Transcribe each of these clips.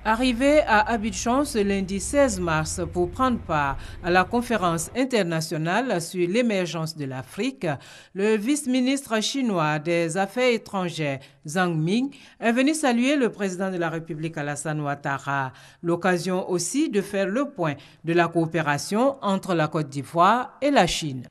Arrivé à Abidjan ce lundi 16 mars pour prendre part à la conférence internationale sur l'émergence de l'Afrique, le vice-ministre chinois des Affaires étrangères, Zhang Ming, est venu saluer le président de la République Alassane Ouattara. L'occasion aussi de faire le point de la coopération entre la Côte d'Ivoire et la Chine.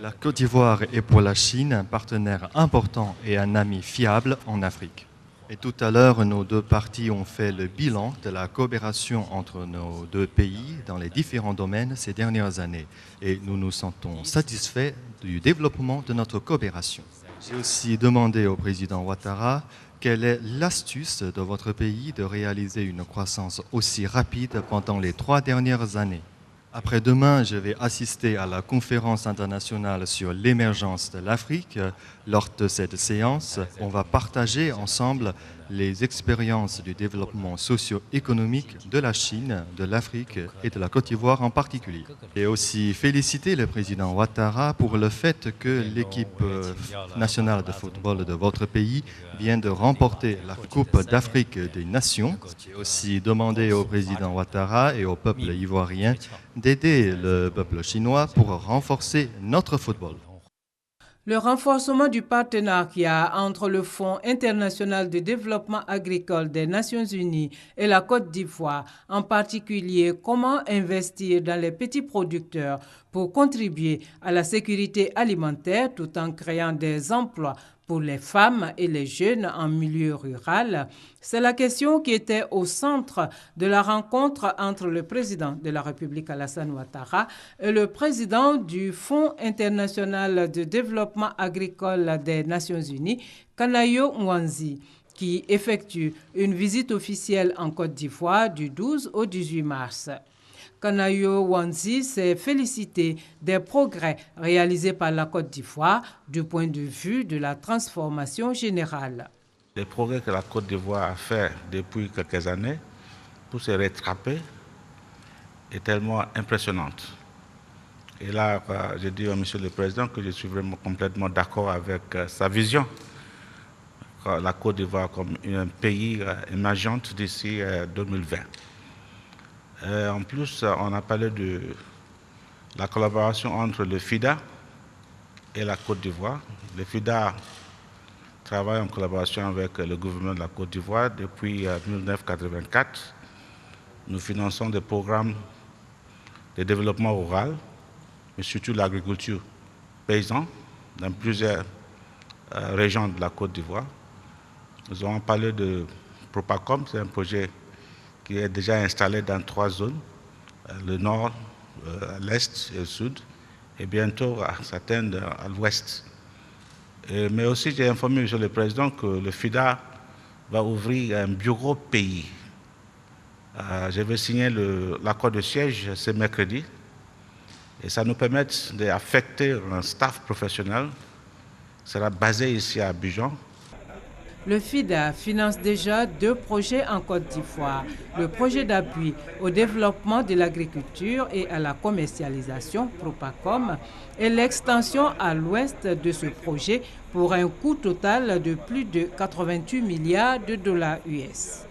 La Côte d'Ivoire est pour la Chine un partenaire important et un ami fiable en Afrique. Et tout à l'heure, nos deux parties ont fait le bilan de la coopération entre nos deux pays dans les différents domaines ces dernières années. Et nous nous sentons satisfaits du développement de notre coopération. J'ai aussi demandé au président Ouattara quelle est l'astuce de votre pays de réaliser une croissance aussi rapide pendant les 3 dernières années. Après-demain, je vais assister à la conférence internationale sur l'émergence de l'Afrique. Lors de cette séance, on va partager ensemble les expériences du développement socio-économique de la Chine, de l'Afrique et de la Côte d'Ivoire en particulier. Et aussi féliciter le président Ouattara pour le fait que l'équipe nationale de football de votre pays vient de remporter la Coupe d'Afrique des Nations. J'ai aussi demandé au président Ouattara et au peuple ivoirien d'aider le peuple chinois pour renforcer notre football. Le renforcement du partenariat entre le Fonds international de développement agricole des Nations unies et la Côte d'Ivoire, en particulier comment investir dans les petits producteurs pour contribuer à la sécurité alimentaire tout en créant des emplois pour les femmes et les jeunes en milieu rural, c'est la question qui était au centre de la rencontre entre le président de la République Alassane Ouattara et le président du Fonds international de développement agricole des Nations unies, Kanayo Mwanzi, qui effectue une visite officielle en Côte d'Ivoire du 12 au 18 mars. Kanayo Mwanzi s'est félicité des progrès réalisés par la Côte d'Ivoire du point de vue de la transformation générale. Les progrès que la Côte d'Ivoire a fait depuis quelques années pour se rattraper est tellement impressionnante. Et là, j'ai dit à M. le Président que je suis vraiment complètement d'accord avec sa vision. La Côte d'Ivoire comme un pays émergent d'ici 2020. En plus, on a parlé de la collaboration entre le FIDA et la Côte d'Ivoire. Le FIDA travaille en collaboration avec le gouvernement de la Côte d'Ivoire depuis 1984. Nous finançons des programmes de développement rural, mais surtout l'agriculture paysanne dans plusieurs régions de la Côte d'Ivoire. Nous avons parlé de Propacom, c'est un projet qui est déjà installé dans 3 zones, le nord, l'est et le sud, et bientôt à s'atteindre à l'ouest. Mais aussi, j'ai informé M. le Président que le FIDA va ouvrir un bureau pays. Je vais signer l'accord de siège ce mercredi, et ça nous permet d'affecter un staff professionnel qui sera basé ici à Abidjan. Le FIDA finance déjà 2 projets en Côte d'Ivoire. Le projet d'appui au développement de l'agriculture et à la commercialisation, Propacom, et l'extension à l'ouest de ce projet pour un coût total de plus de 88 milliards de dollars US.